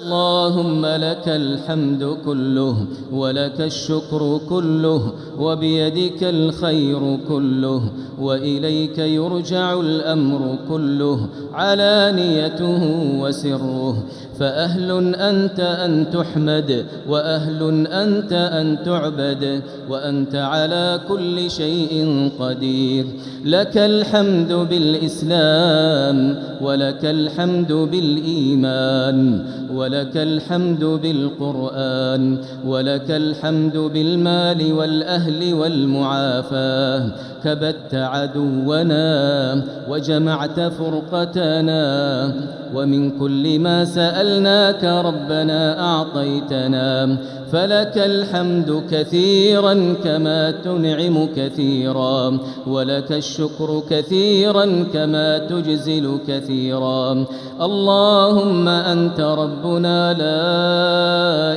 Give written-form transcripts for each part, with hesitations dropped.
اللهم لك الحمد كله ولك الشكر كله وبيدك الخير كله وإليك يرجع الأمر كله علانيته وسره، فأهل أنت أن تحمد وأهل أنت أن تعبد وأنت على كل شيء قدير. لك الحمد بالإسلام ولك الحمد بالإيمان ولك الحمد بالقرآن ولك الحمد بالمال والأهل والمعافاة. كبت عدونا وجمعت فرقتنا ومن كل ما سألناك ربنا أعطيتنا، فلك الحمد كثيرا كما تنعم كثيرا ولك الشكر كثيرا كما تجزل كثيرا. اللهم أنت ربنا لا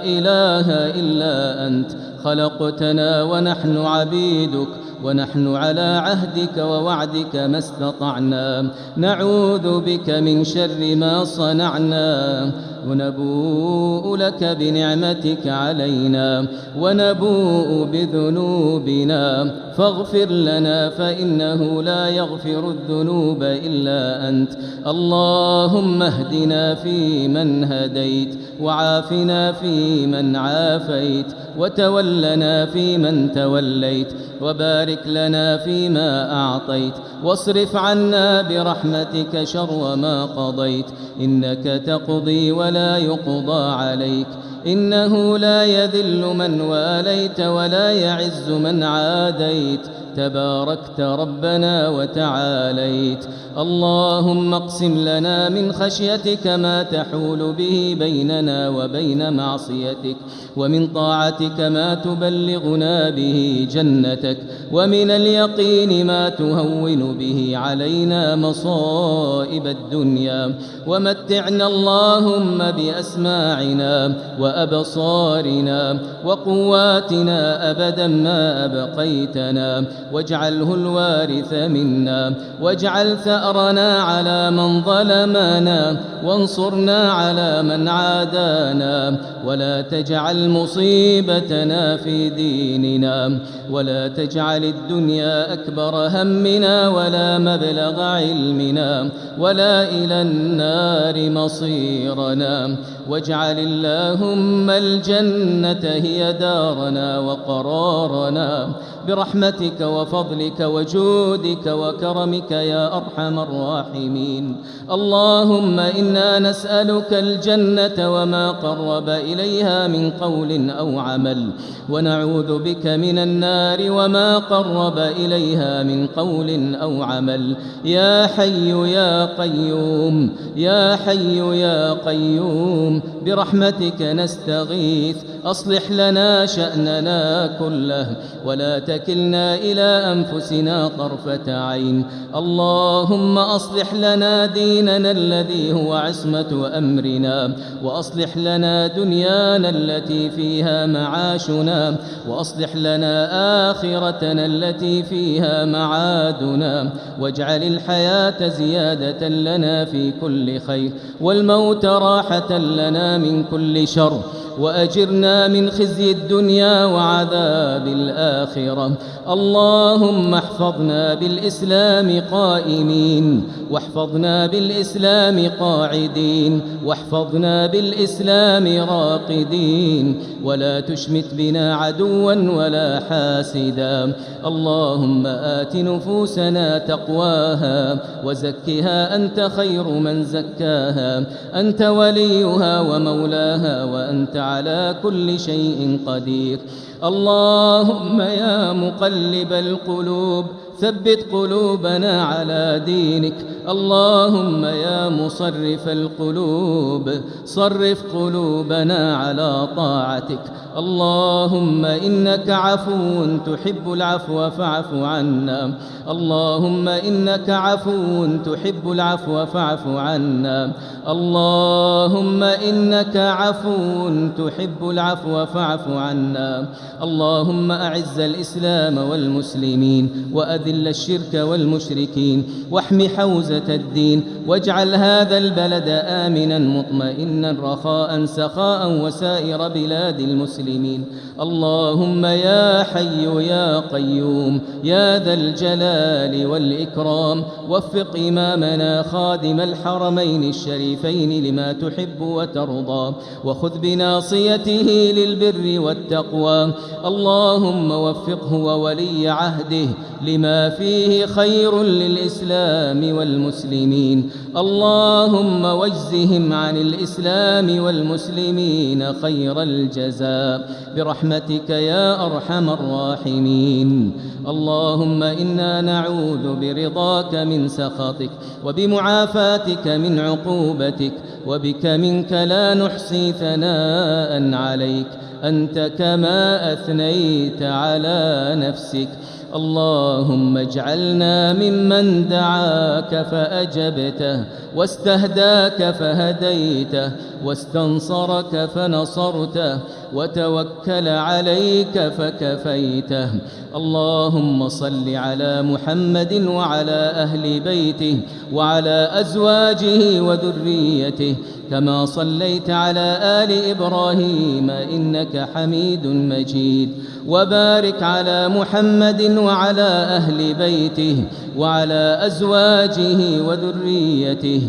إله إلا أنت، خلقتنا ونحن عبيدك ونحن على عهدك ووعدك ما استطعنا، نعوذ بك من شر ما صنعنا ونبوء لك بنعمتك علينا ونبوء بذنوبنا، فاغفر لنا فإنه لا يغفر الذنوب إلا أنت. اللهم اهدنا فيمن هديت وعافنا فيمن عافيت وتولنا فيمن توليت وبارك لنا فيما أعطيت واصرف عنا برحمتك شر ما قضيت، إنك تقضي ولا يقضى عليك، إنه لا يذل من واليت ولا يعز من عاديت، تباركت ربنا وتعاليت. اللهم اقسم لنا من خشيتك ما تحول به بيننا وبين معصيتك، ومن طاعتك ما تبلغنا به جنتك، ومن اليقين ما تهون به علينا مصائب الدنيا، ومتعنا اللهم بأسماعنا وأبصارنا وقواتنا أبدا ما أبقيتنا، واجعله الوارث منا، واجعل ثأرنا على من ظلمنا، وانصرنا على من عادانا، ولا تجعل مصيبتنا في ديننا، ولا تجعل الدنيا أكبر همنا ولا مبلغ علمنا ولا إلى النار مصيرنا، واجعل اللهم الجنة هي دارنا وقرارنا برحمتك وفضلك وجودك وكرمك يا أرحم الراحمين. اللهم إنا نسألك الجنة وما قرب إليها من قول أو عمل، ونعوذ بك من النار وما قرب إليها من قول أو عمل. يا حي يا قيوم يا حي يا قيوم برحمتك نستغيث، أصلح لنا شأننا كله ولا تكلنا إلى أنفسنا طرفة عين. اللهم أصلح لنا ديننا الذي هو عصمة أمرنا، وأصلح لنا دنيانا التي فيها معاشنا، وأصلح لنا آخرتنا التي فيها معادنا، واجعل الحياة زيادة لنا في كل خير والموت راحة لنا من كل شر، وأجرنا من خزي الدنيا وعذاب الآخرة. اللهم احفظنا بالإسلام قائمين، واحفظنا بالإسلام قاعدين، واحفظنا بالإسلام راقدين، ولا تشمت بنا عدوا ولا حاسدا. اللهم آت نفوسنا تقواها وزكها أنت خير من زكاها، أنت وليها ومولاها وأنت على كل شيء قدير. اللهم يا مقلب القلوب ثبت قلوبنا على دينك. اللهم يا مصرف القلوب صرف قلوبنا على طاعتك. اللهم إنك عفو تحب العفو فاعف عنا. اللهم إنك عفو تحب العفو فاعف عنا. اللهم إنك عفو تحب العفو فاعف عنا. اللهم أعز الإسلام والمسلمين وأذل وأذل الشرك والمشركين واحم حوزة الدين واجعل هذا البلد آمنا مطمئنا رخاء سخاء وسائر بلاد المسلمين. اللهم يا حي يا قيوم يا ذا الجلال والإكرام وفق إمامنا خادم الحرمين الشريفين لما تحب وترضى وخذ بناصيته للبر والتقوى. اللهم وفقه وولي عهده لما فيه خير للإسلام والمسلمين. اللهم واجزهم عن الإسلام والمسلمين خير الجزاء برحمتك يا أرحم الراحمين. اللهم إنا نعوذ برضاك من سخطك وبمعافاتك من عقوبتك وبك منك لا نحصي ثناء عليك أنت كما أثنيت على نفسك. اللهم اجعلنا ممن دعاك فأجبته واستهداك فهديته واستنصرك فنصرته وتوكل عليك فكفيته. اللهم صل على محمد وعلى أهل بيته وعلى أزواجه وذريته كما صليت على آل إبراهيم إنك حميد مجيد. وبارك على محمد وعلى أهل بيته وعلى أزواجه وذريته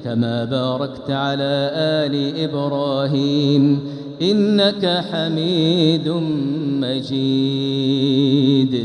كما باركت على آل إبراهيم إنك حميد مجيد.